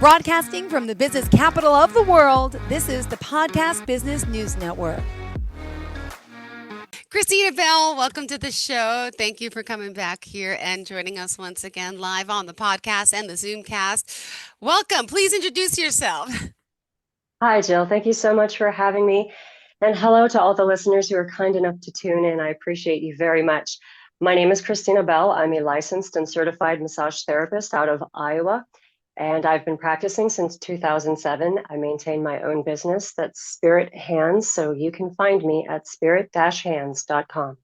Broadcasting from the business capital of the world, this is the Podcast Business News Network. Christina Bell, welcome to the show. Thank you for coming back here and joining us once again live on the podcast and the Zoomcast. Welcome. Please introduce yourself. Hi, Jill. Thank you so much for having me. And hello to all the listeners who are kind enough to tune in. I appreciate you very much. My name is Christina Bell. I'm a licensed and certified massage therapist out of Iowa, and I've been practicing since 2007. I maintain my own business that's Spirit Hands, so you can find me at spirit-hands.com.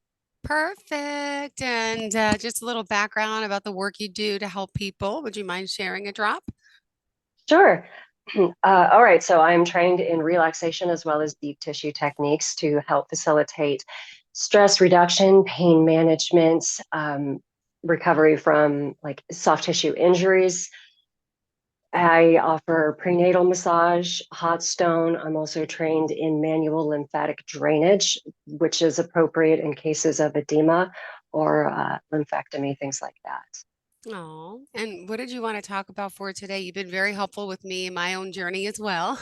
Perfect. And just a little background about the work you do to help people. Would you mind sharing a drop? Sure. All right, so I'm trained in relaxation as well as deep tissue techniques to help facilitate stress reduction, pain management, recovery from like soft tissue injuries. I offer prenatal massage, hot stone. I'm also trained in manual lymphatic drainage, which is appropriate in cases of edema or lymphectomy, things like that. Oh, and what did you want to talk about for today? You've been very helpful with me in my own journey as well.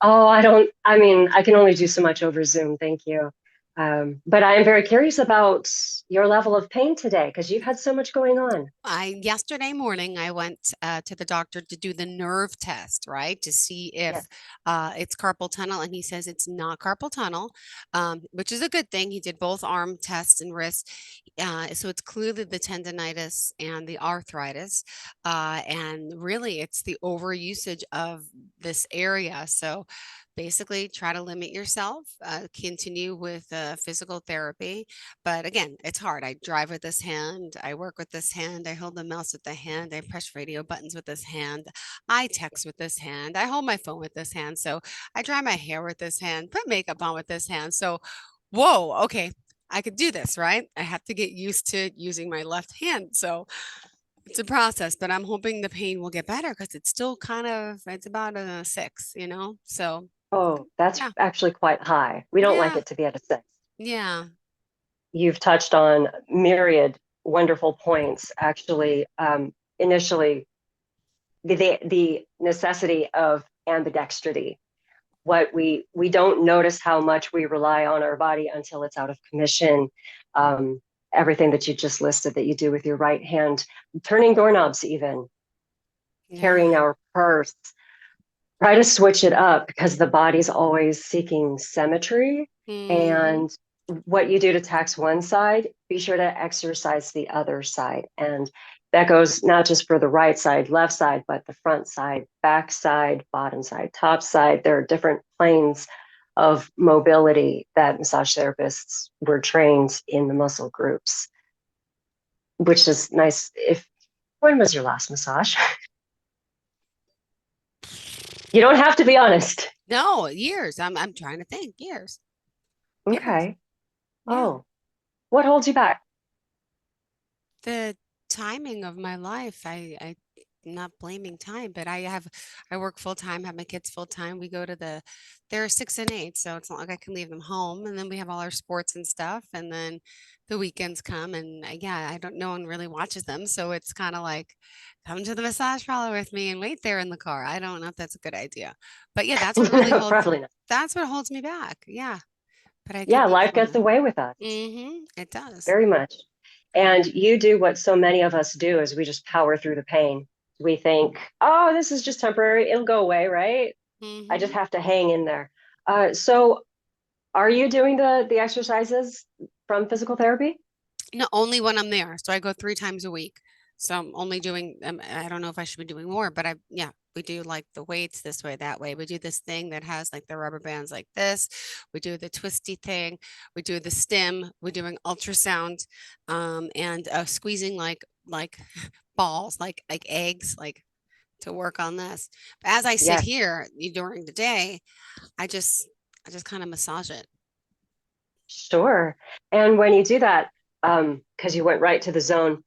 Oh, I mean, I can only do so much over Zoom. Thank you. But I am very curious about your level of pain today because you've had so much going on. Yesterday morning I went to the doctor to do the nerve test, right, to see if Yes. it's carpal tunnel, and he says it's not carpal tunnel, which is a good thing. He did both arm tests and wrist, so it's clearly the tendonitis and the arthritis, and really it's the overusage of this area. So basically, try to limit yourself, continue with physical therapy. But again, it's hard. I drive with this hand, I work with this hand, I hold the mouse with the hand, I press radio buttons with this hand, I text with this hand, I hold my phone with this hand. So I dry my hair with this hand, put makeup on with this hand. So, whoa, okay, I could do this, right? I have to get used to using my left hand. So it's a process, but I'm hoping the pain will get better because it's still it's about a 6, you know? So, Oh, that's yeah, actually quite high. We don't like yeah, it to be at a 6. yeah. You've touched on myriad wonderful points. Actually, initially, the necessity of ambidextrity. What we don't notice how much we rely on our body until it's out of commission. Um, Everything that you just listed that you do with your right hand, turning doorknobs, even carrying Yeah. our purse. Try to switch it up because the body's always seeking symmetry. Hmm. And what you do to tax one side, be sure to exercise the other side. And that goes not just for the right side, left side, but the front side, back side, bottom side, top side. There are different planes of mobility that massage therapists were trained in the muscle groups, which is nice. If When was your last massage? You don't have to be honest. No, years. I'm trying to think. Years. Years. Okay. Yeah. Oh, what holds you back? The timing of my life, I'm not blaming time, but I work full time, have my kids full time. We go to they're 6 and 8, so it's not like I can leave them home. And then we have all our sports and stuff. And then the weekends come and yeah, I don't, no one really watches them. So it's kind of like, come to the massage parlor with me and wait there in the car. I don't know if that's a good idea, but yeah, Probably not. that's what holds me back. Yeah. But I could Yeah, be life doing gets that. away with us It does. very much. And you do what so many of us do is we just power through the pain. We think, oh, this is just temporary. It'll go away, right? I just Hmm. have to hang in there. So are you doing the exercises from physical therapy? No, only when I'm there. So I go 3 times a week. So I'm only doing, I don't know if I should be doing more, but yeah, we do like the weights this way, that way. We do this thing that has like the rubber bands like this. We do the twisty thing. We do the stim. We're doing ultrasound, and squeezing like balls, like eggs, like to work on this. But as I sit Yes, here during the day, I just, I just kind of massage it. sure. And when you do that, because you went right to the zone,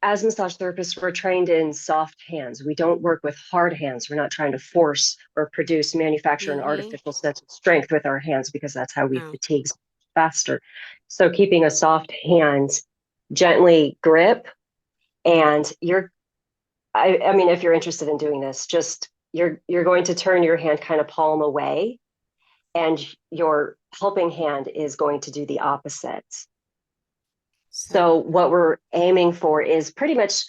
as massage therapists, we're trained in soft hands. We don't work with hard hands. We're not trying to force or produce, manufacture an Mm-hmm. artificial sense of strength with our hands because that's how we Oh, fatigue faster. So keeping a soft hand, gently grip, and you're I mean, if you're interested in doing this, just you're going to turn your hand kind of palm away, and your helping hand is going to do the opposite. So, So what we're aiming for is pretty much,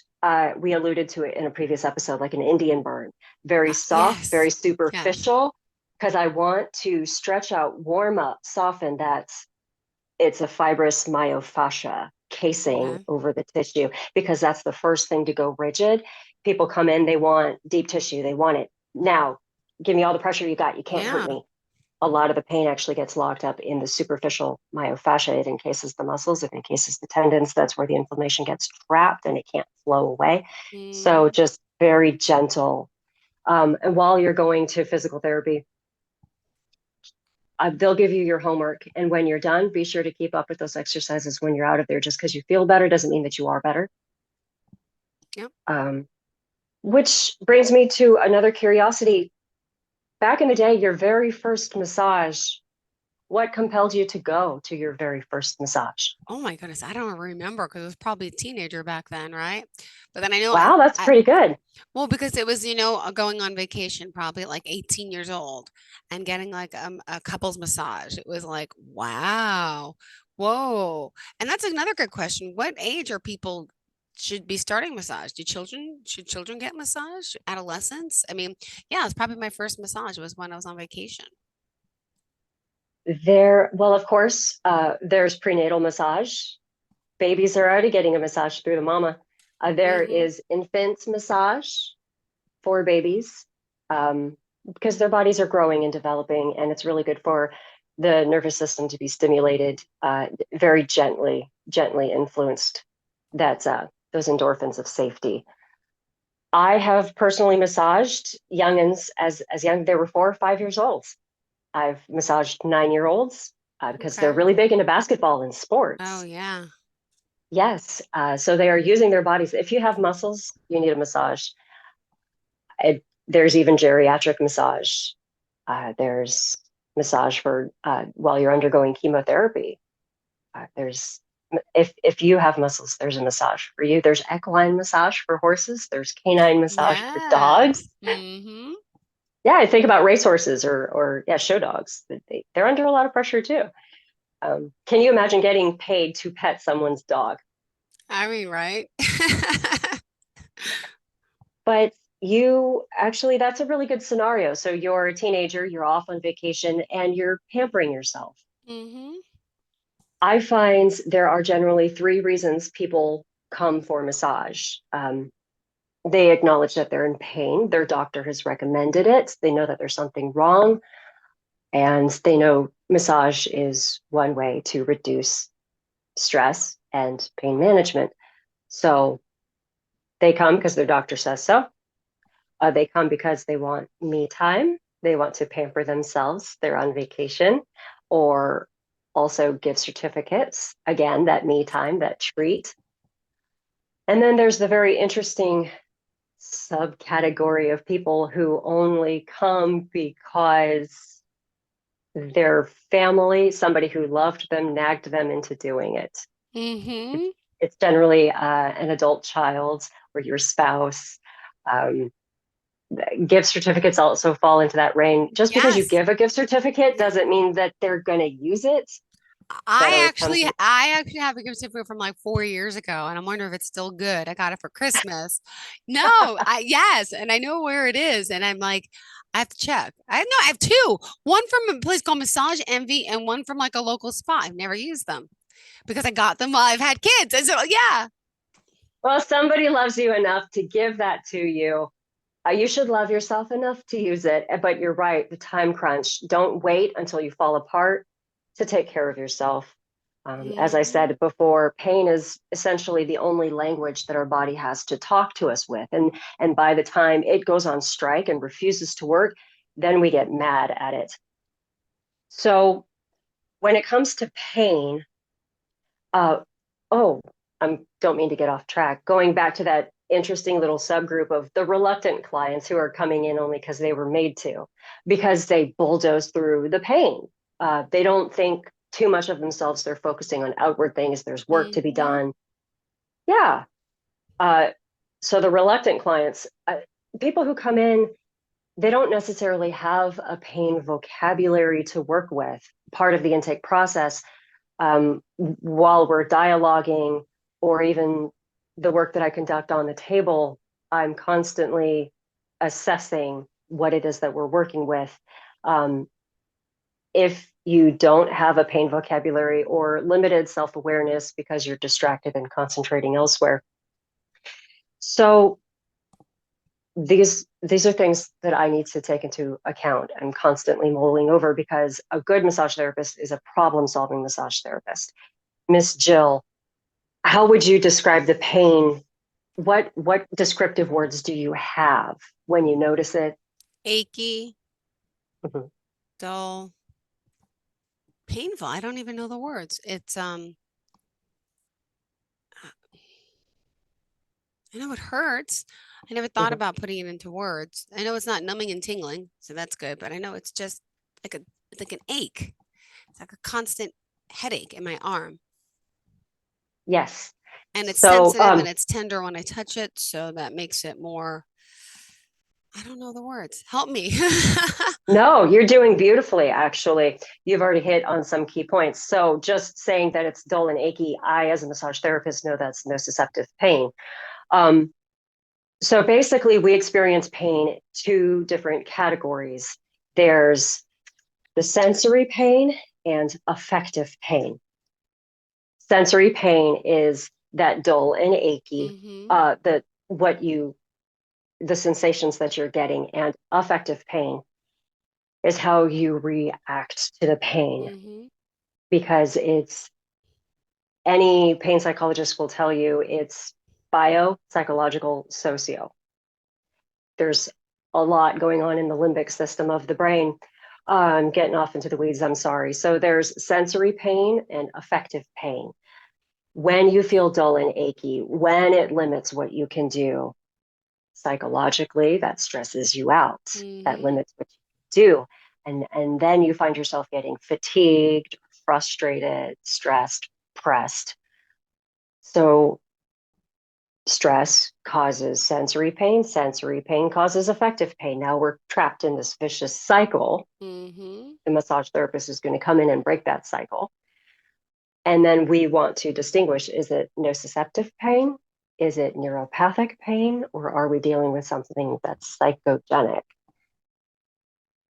we alluded to it in a previous episode, like an Indian burn, very soft, very yes, yes. superficial, because I want to stretch out, warm up, soften that. It's a fibrous myofascia casing Okay. over the tissue, because that's the first thing to go rigid. People come in, they want deep tissue, they want it now. Give me all the pressure you got. You can't hurt Yeah. me. A lot of the pain actually gets locked up in the superficial myofascia. It encases the muscles, it encases the tendons. That's where the inflammation gets trapped and it can't flow away. So Mm, just very gentle. And while you're going to physical therapy, they'll give you your homework. And when you're done, be sure to keep up with those exercises when you're out of there. Just because you feel better doesn't mean that you are better. yep. Um, which brings me to another curiosity. Back in the day, your very first massage, what compelled you to go to your very first massage? Oh my goodness, I don't remember because I was probably a teenager back then, right? But then I know Wow, that's I pretty good. well, because it was, going on vacation, probably at like 18 years old and getting like a couple's massage. It was like, wow, whoa. And that's another good question. What age are people should be starting massage? Should children get massage? Adolescents? I mean, yeah, it's probably my first massage was when I was on vacation. Well, of course, there's prenatal massage. Babies are already getting a massage through the mama. There Mm-hmm. is infant massage for babies, because their bodies are growing and developing, and it's really good for the nervous system to be stimulated, very gently influenced. That's those endorphins of safety. I have personally massaged youngins as young. They were 4 or 5 years old. I've massaged 9-year-olds, because they're Okay. really big into basketball and Oh sports. yeah. Yes, so they are using their bodies. If you have muscles, you need a massage. There's even geriatric massage. There's massage for, while you're undergoing chemotherapy. There's if you have muscles, there's a massage for you. There's equine massage for horses. There's canine massage for dogs. Yes. Mm-hmm. Yeah, I think about racehorses or yeah, show dogs. They're under a lot of pressure too. Can you imagine getting paid to pet someone's dog? I mean, right? But you actually, that's a really good scenario. So you're a teenager, you're off on vacation, and you're pampering yourself. Mm-hmm. I find there are generally three reasons people come for massage. They acknowledge that they're in pain, their doctor has recommended it, they know that there's something wrong, and they know massage is one way to reduce stress and pain management. So they come because their doctor says so. They come because they want me time. They want to pamper themselves. They're on vacation, or also give certificates. Again, that me time, that treat. And then there's the very interesting subcategory of people who only come because their family, somebody who loved them, nagged them into doing it. Mm-hmm. It's generally an adult child or your spouse. Um, Gift certificates also fall into that range. Just because you Yes. give a gift certificate doesn't mean that they're going to use it. That I always comes actually with, I actually have a gift certificate from like 4 years ago, and I'm wondering if it's still good. I got it for Christmas. No, yes, and I know where it is, and I'm like, I have to check. I have two. One from a place called Massage Envy, and one from like a local spa. I've never used them because I got them while I've had kids. And so yeah. well, somebody loves you enough to give that to you. You should love yourself enough to use it. But you're right, the time crunch. Don't wait until you fall apart to take care of yourself. As I Mm-hmm. said before, pain is essentially the only language that our body has to talk to us with. And by the time it goes on strike and refuses to work, then we get mad at it. So when it comes to pain, uh, oh, I don't mean to get off track. Going back to that interesting little subgroup of the reluctant clients who are coming in only because they were made to, because they bulldoze through the pain. They don't think too much of themselves. They're focusing on outward things. There's work to be Mm-hmm. done. Yeah. Uh, So the reluctant clients, people who come in, they don't necessarily have a pain vocabulary to work with. Part of the intake process, while we're dialoguing, or even the work that I conduct on the table, I'm constantly assessing what it is that we're working with. If you don't have a pain vocabulary or limited self-awareness because you're distracted and concentrating elsewhere. So these are things that I need to take into account. I'm constantly mulling over because a good massage therapist is a problem-solving massage therapist. Miss Jill, how would you describe the pain? What descriptive words do you have when you notice it? Achy, Mhm. dull, painful. I don't even know the words. It's I know it hurts. I never thought Mhm. about putting it into words. I know it's not numbing and tingling, so that's good, but I know it's just like a it's like an ache. It's like a constant headache in my arm. Yes. And it's So sensitive and it's tender when I touch it, so that makes it more, I don't know the words. Help me. no, you're doing beautifully, actually. You've already hit on some key points. So just saying that it's dull and achy, I, as a massage therapist, know that's nociceptive pain. Um, so basically, we experience pain two different categories. There's the sensory pain and affective pain. Sensory pain is that dull and achy, Mm-hmm. the what you the sensations that you're getting, and affective pain is how you react to the pain, Mm-hmm. because it's any pain psychologist will tell you it's bio, psychological, socio. There's a lot going on in the limbic system of the brain. I'm getting off into the weeds, I'm sorry. So there's sensory pain and affective pain. When you feel dull and achy, when it limits what you can do psychologically, that stresses you out, that Mm-hmm. limits what you do. And then you find yourself getting fatigued, frustrated, stressed, pressed. So stress causes sensory pain causes affective pain. Now we're trapped in this vicious cycle. Mm-hmm. The massage therapist is going to come in and break that cycle. And then we want to distinguish, is it nociceptive pain? Is it neuropathic pain? Or are we dealing with something that's psychogenic?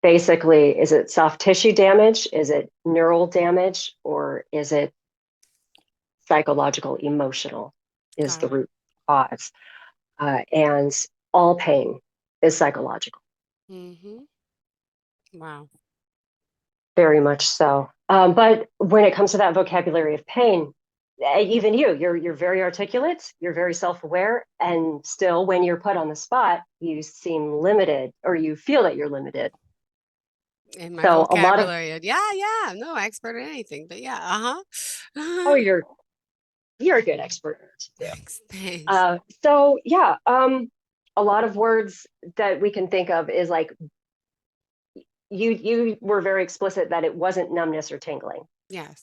Basically, is it soft tissue damage? Is it neural damage? Or is it psychological, emotional? Is Got the it. root cause? And all pain is psychological, Mm-hmm. Wow. very much so. But when it comes to that vocabulary of pain, even you're very articulate, you're very self-aware, and still, when you're put on the spot, you seem limited, or you feel that you're limited. In my So a lot of vocabulary. Yeah, yeah. I'm no expert in anything, but yeah, oh, uh-huh. you're a good expert too. Thanks, thanks. So yeah, a lot of words that we can think of is like you were very explicit that it wasn't numbness or tingling. Yes.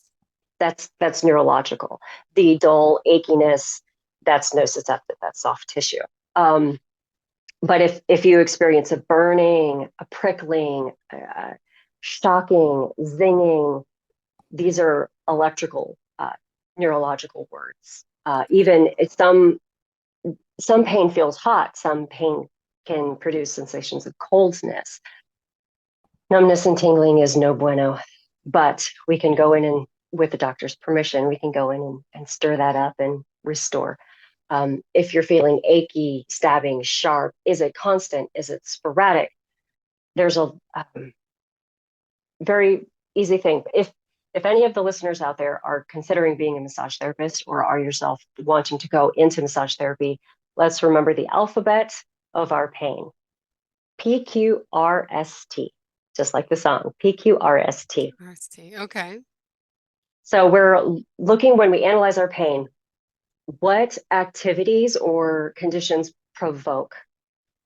That's neurological. The dull achiness, that's nociceptive, that's soft tissue. Um, but if you experience a burning, a prickling, shocking, zinging, these are electrical, neurological words. Even some pain feels hot, some pain can produce sensations of coldness. Numbness and tingling is no bueno, but we can go in and, with the doctor's permission, we can go in and stir that up and restore. If you're feeling achy, stabbing, sharp, is it constant? Is it sporadic? There's a very easy thing. If any of the listeners out there are considering being a massage therapist, or are yourself wanting to go into massage therapy, let's remember the alphabet of our pain. PQRST, just like the song, PQRST. RST. Okay. So we're looking, when we analyze our pain, what activities or conditions provoke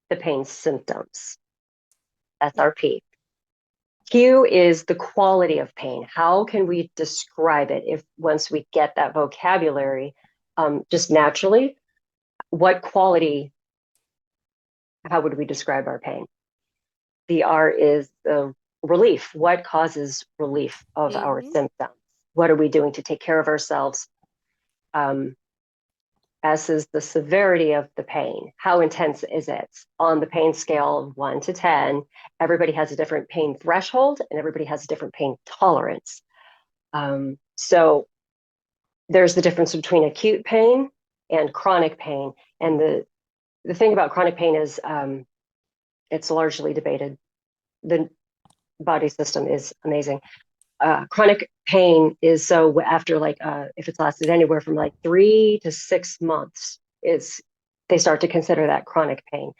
the pain symptoms? That's our P. Q is the quality of pain. How can we describe it if once we get that vocabulary, just naturally? what quality, how would we describe our pain? The R is the relief. What causes relief of our Mm-hmm. symptoms? What are we doing to take care of ourselves? S is the severity of the pain. How intense is it? On the pain scale of 1 to 10, everybody has a different pain threshold and everybody has a different pain tolerance. So there's the difference between acute pain and chronic pain. And the thing about chronic pain is it's largely debated. The body system is amazing. Chronic pain is so after like if it's lasted anywhere from like 3 to 6 months, is they start to consider that chronic pain.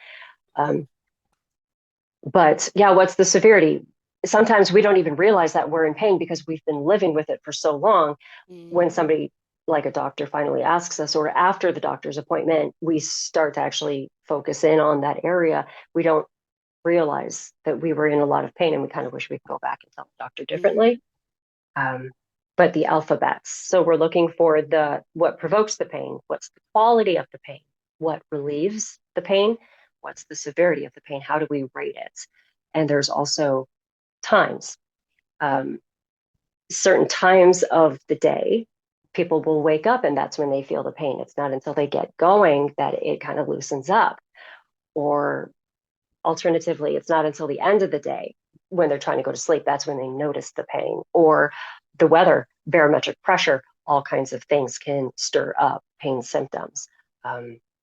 But yeah, what's the severity? Sometimes we don't even realize that we're in pain because we've been living with it for so long. When Mm-hmm. somebody like a doctor finally asks us, or after the doctor's appointment, we start to actually focus in on that area. We don't realize that we were in a lot of pain and we kind of wish we could go back and tell the doctor Mm-hmm. differently. um, but the alphabets. So we're looking for the what provokes the pain, what's the quality of the pain, what relieves the pain, what's the severity of the pain, how do we rate it? And there's also times. Um, Certain times of the day, people will wake up and that's when they feel the pain. It's not until they get going that it kind of loosens up. Or alternatively, it's not until the end of the day when they're trying to go to sleep, that's when they notice the pain. Or the weather, barometric pressure, all kinds of things can stir up pain symptoms.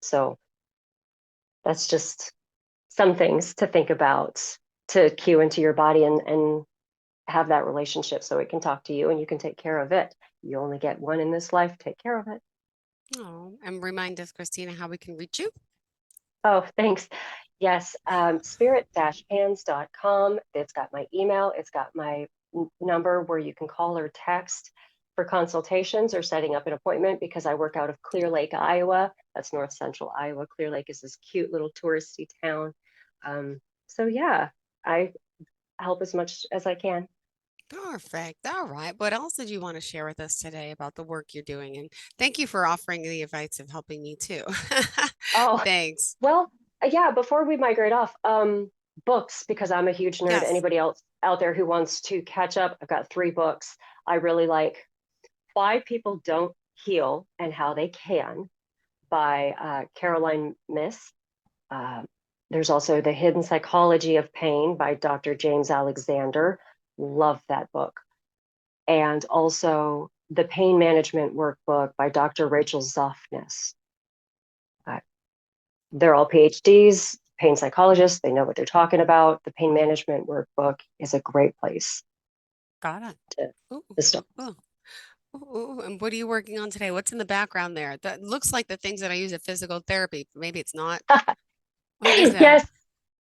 So that's just some things to think about to cue into your body and have that relationship so it can talk to you and you can take care of it. You only get one in this life, take care of it. Oh, and remind us, Christina, how we can reach you. Oh, thanks. Yes, spirit-hands.com. It's got my email. It's got my number where you can call or text for consultations or setting up an appointment because I work out of Clear Lake, Iowa. That's north central Iowa. Clear Lake is this cute little touristy town. So yeah, I help as much as I can. Perfect. All right. What else did you want to share with us today about the work you're doing? And thank you for offering the advice of helping me too. Oh, Thanks. well, yeah, before we migrate off, books, because I'm a huge nerd. Yes. Anybody else out there who wants to catch up, I've got 3 books I really like. Why People Don't Heal and How They Can by Caroline Miss. Uh, there's also The Hidden Psychology of Pain by Dr. James Alexander. Love that book. And also The Pain Management Workbook by Dr. Rachel Zofness. Uh, they're all PhDs, pain psychologists. They know what they're talking about. The Pain Management Workbook is a great place Got it. to, Ooh, to start. ooh, ooh. And what are you working on today? What's in the background there? That looks like the things that I use at physical therapy. Maybe it's not. What is that? Yes.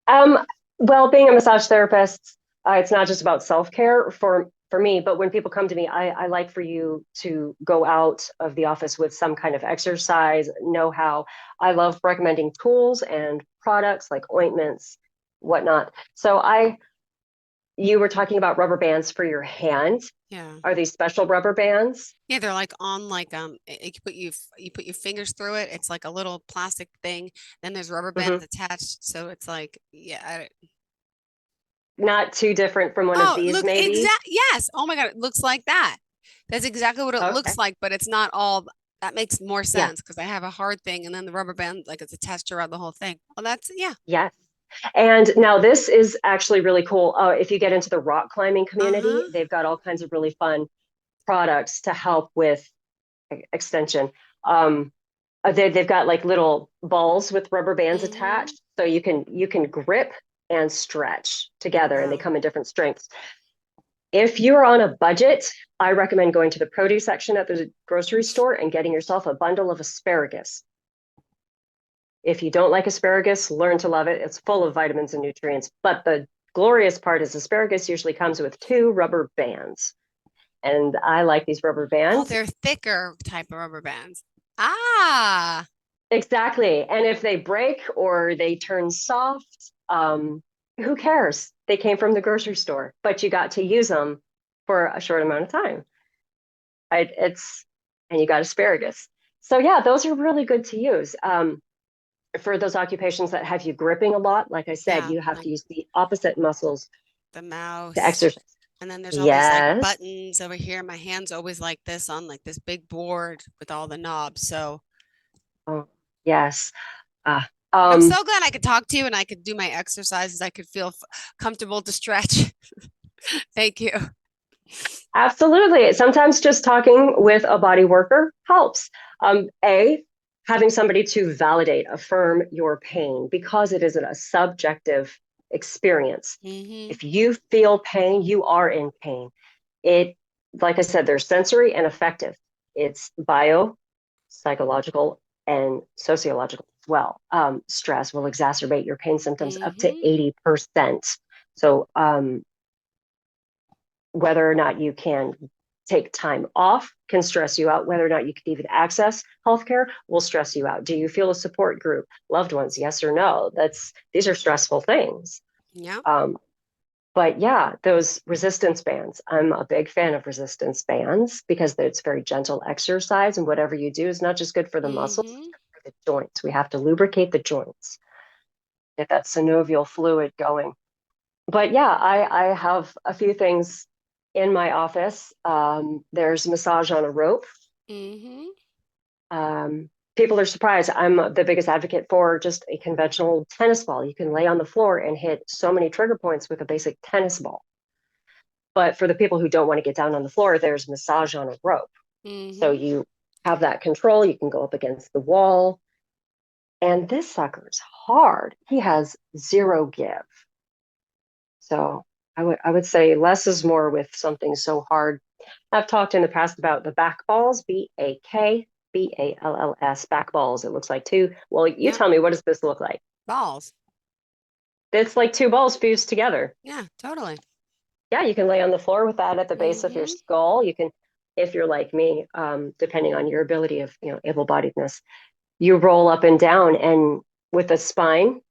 Um, well, being a massage therapist, it's not just about self-care for me, but when people come to me, I like for you to go out of the office with some kind of exercise know-how. I love recommending tools and products like ointments, whatnot. So you were talking about rubber bands for your hand. Yeah. Are these special rubber bands? Yeah, they're like on like you put your fingers through it. It's like a little plastic thing. Then there's rubber bands Hmm. attached. So it's like, yeah. Not too different from one of Oh, these, look, maybe. yes. Oh my God, it looks like that. That's exactly what it Okay. looks like, but it's not all. That makes more Yeah. sense because I have a hard thing and then the rubber band, like it's attached around the whole thing. Well, that's, yeah. Yes. And now this is actually really cool. If you get into the rock climbing community, Uh-huh. they've got all kinds of really fun products to help with extension. Um, they've got like little balls with rubber bands Hmm. attached, so you can grip and stretch together, and they Wow. come in different strengths. If you're on a budget, I recommend going to the produce section at the grocery store and getting yourself a bundle of asparagus. If you don't like asparagus, learn to love it. It's full of vitamins and nutrients. But the glorious part is asparagus usually comes with 2 rubber bands. And I like these rubber Oh, bands. they're thicker type of rubber bands. Ah, Exactly. And if they break or they turn soft, who cares? They came from the grocery store, but you got to use them for a short amount of time. And you got asparagus. So yeah, those are really good to use. for those occupations that have you gripping a lot, like I said, Yeah, you have like to use the opposite muscles the to mouse. exercise. And then there's all these like Yes. buttons over here. My hand's always like this on like this big board with all the knobs. So Oh, yes. Uh, I'm um, so glad I could talk to you and I could do my exercises. I could feel comfortable to stretch. Thank you. Absolutely. Sometimes just talking with a body worker helps. Having somebody to validate, affirm your pain because it isn't a subjective experience. Mm-hmm. If you feel pain, you are in pain. It, like I said, there's sensory and affective. It's bio, psychological, and sociological as well. Stress will exacerbate your pain symptoms up to Mm-hmm. 80%. So, whether or not you can take time off can stress you out. Whether or not you can even access healthcare will stress you out. Do you feel a support group, loved ones? Yes or no? These are stressful things. Yeah. Um, but yeah, those resistance bands. I'm a big fan of resistance bands because it's very gentle exercise, and whatever you do is not just good for the muscles, it's Mm-hmm. good for the joints. We have to lubricate the joints, get that synovial fluid going. But yeah, I have a few things in my office. There's massage on a rope. Mm-hmm. People are surprised. I'm the biggest advocate for just a conventional tennis ball. You can lay on the floor and hit so many trigger points with a basic tennis ball. But for the people who don't want to get down on the floor, there's massage on a rope. So Mm-hmm. you have that control. You can go up against the wall. And this sucker's hard. He has zero give. So I would say less is more with something so hard. I've talked in the past about the back balls, BAKBALLS, back balls. It looks like two. Well, you Yep. tell me, what does this look like? Balls. It's like two balls fused together. Yeah, totally. Yeah, you can lay on the floor with that at the base of your Mm-hmm. skull. You can, if you're like me, depending on your ability of, able-bodiedness, you roll up and down, and with the spine,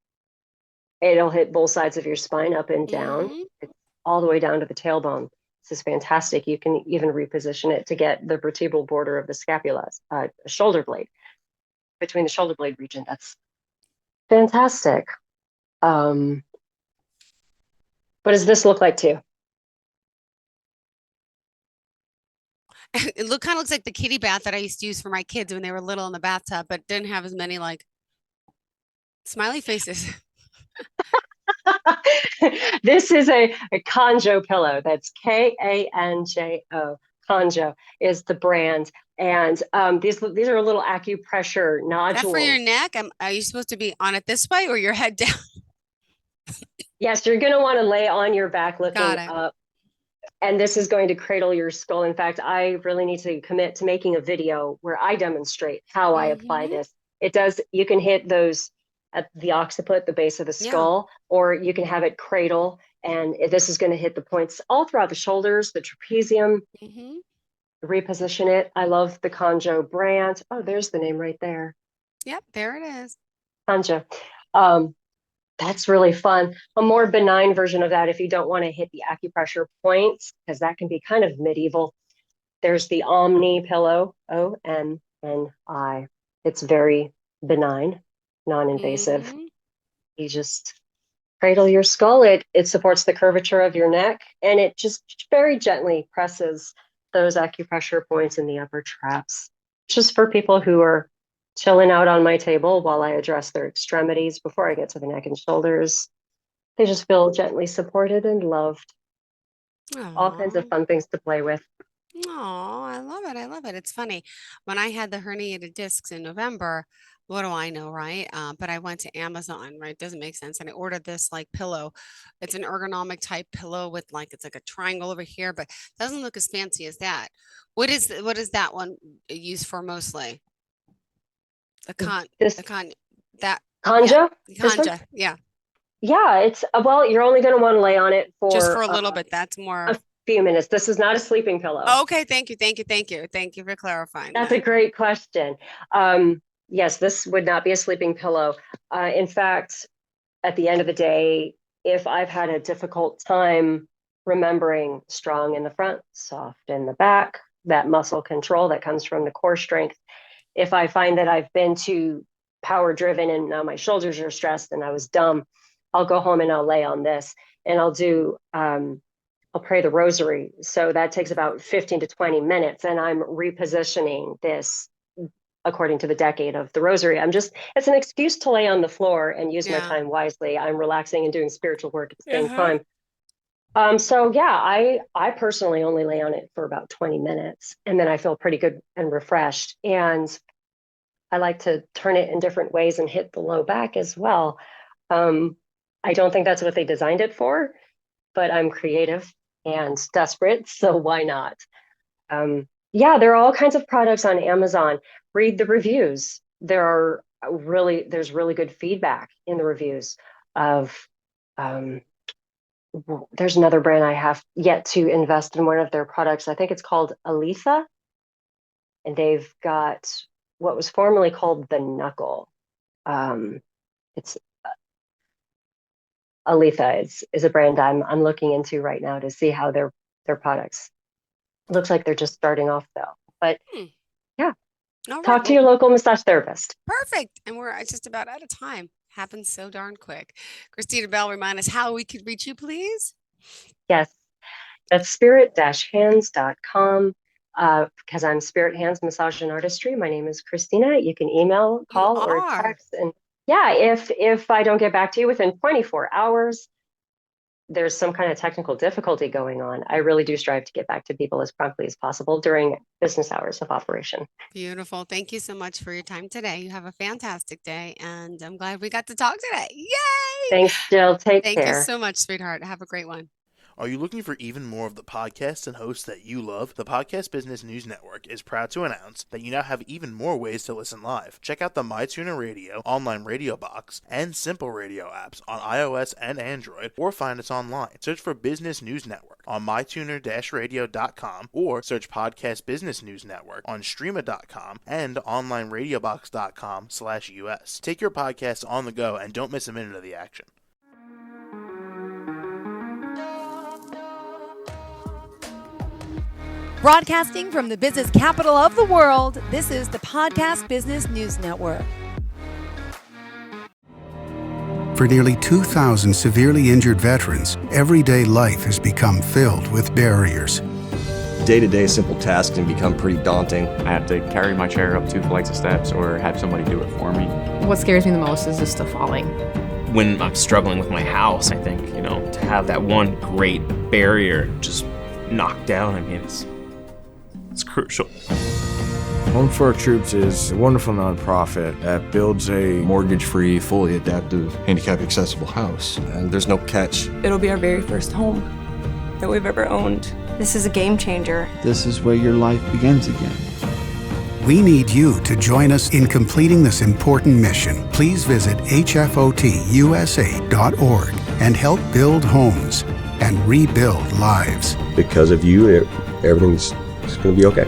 it'll hit both sides of your spine up and down. Mm-hmm. It's all the way down to the tailbone. This is fantastic. You can even reposition it to get the vertebral border of the scapula, shoulder blade, between the shoulder blade region. That's fantastic. Um, what does this look like too? It kind of looks like the kitty bath that I used to use for my kids when they were little in the bathtub, but didn't have as many like smiley faces. This is a Conjo pillow. That's Kanjo. Conjo is the brand. And these are little acupressure Is that for your nodules. neck? Are you supposed to be on it this way or your head down? Yes, you're going to want to lay on your back Got looking it. up, and this is going to cradle your skull. In fact, I really need to commit to making a video where I demonstrate how I apply Mm-hmm. this. It does, you can hit those at the occiput, the base of the Yeah. skull, or you can have it cradle. And this is going to hit the points all throughout the shoulders, the trapezium, Mm-hmm. reposition it. I love the Conjo brand. Oh, there's the name right there. Yep, there it is. Conjo. Um, That's really fun. A more benign version of that, if you don't want to hit the acupressure points, because that can be kind of medieval. There's the Omni pillow, OMNI. It's very benign, non-invasive. Mm-hmm. You just cradle your skull. It supports the curvature of your neck, and it just very gently presses those acupressure points in the upper traps. Just for people who are chilling out on my table while I address their extremities before I get to the neck and shoulders. They just feel gently supported and loved. All kinds of Aw. fun things to play with. Oh, I love it. I love it. It's funny. When I had the herniated discs in November, what do I know, right? But I went to Amazon, right? Doesn't make sense. And I ordered this like pillow. It's an ergonomic type pillow with like it's like a triangle over here, but doesn't look as fancy as that. What is that one used for mostly? The con This the con that yeah, Kanja, this one, Conja. Yeah. yeah, it's well, you're only going to want to lay on it Just for for a little bit. That's more. a few minutes. This is not a sleeping pillow. Oh, okay, thank you, thank you, thank you. Thank you for clarifying That's a that. great question. Yes, this would not be a sleeping pillow. In fact, at the end of the day, if I've had a difficult time remembering strong in the front, soft in the back, that muscle control that comes from the core strength, if I find that I've been to power driven and now my shoulders are stressed and I was dumb, I'll go home and I'll lay on this and I'll pray the rosary. So that takes about 15 to 20 minutes. And I'm repositioning this according to the decade of the rosary. It's an excuse to lay on the floor and use my time wisely. I'm relaxing and doing spiritual work at the same time. So yeah, I personally only lay on it for about 20 minutes and then I feel pretty good and refreshed. And I like to turn it in different ways and hit the low back as well. I don't think that's what they designed it for, but I'm creative and desperate, so why not? Yeah, there are all kinds of products on Amazon. Read the reviews. There's really good feedback in the reviews of, there's another brand I have yet to invest in one of their products. I think it's called Aletha, and they've got what was formerly called the Knuckle. It's Aletha is a brand I'm looking into right now to see how their products. Looks like they're just starting off though. But yeah, talk to your local massage therapist. Perfect. And we're just about out of time. Happens so darn quick. Christina Bell, remind us how we could reach you, please. Yes, that's spirit-hands.com. Because I'm Spirit Hands Massage and Artistry. My name is Christina. You can email, call, or text. And yeah, if I don't get back to you within 24 hours, there's some kind of technical difficulty going on, I really do strive to get back to people as promptly as possible during business hours of operation. Beautiful. Thank you so much for your time today. You have a fantastic day, and I'm glad we got to talk today. Yay! Thanks, Jill. Take care. Thank you so much, sweetheart. Have a great one. Are you looking for even more of the podcasts and hosts that you love? The Podcast Business News Network is proud to announce that you now have even more ways to listen live. Check out the MyTuner Radio, online radio box, and Simple Radio apps on iOS and Android, or find us online. Search for Business News Network on mytuner-radio.com, or search Podcast Business News Network on streama.com and onlineradiobox.com/US. Take your podcast on the go and don't miss a minute of the action. Broadcasting from the business capital of the world, this is the Podcast Business News Network. For nearly 2,000 severely injured veterans, everyday life has become filled with barriers. Day-to-day simple tasks can become pretty daunting. I have to carry my chair up 2 flights of steps or have somebody do it for me. What scares me the most is just the falling. When I'm struggling with my house, I think, to have that one great barrier just knocked down, it's crucial. Home for Our Troops is a wonderful nonprofit that builds a mortgage-free, fully adaptive, handicap-accessible house. And there's no catch. It'll be our very first home that we've ever owned. This is a game changer. This is where your life begins again. We need you to join us in completing this important mission. Please visit hfotusa.org and help build homes and rebuild lives. Because of you, everything's going to be okay.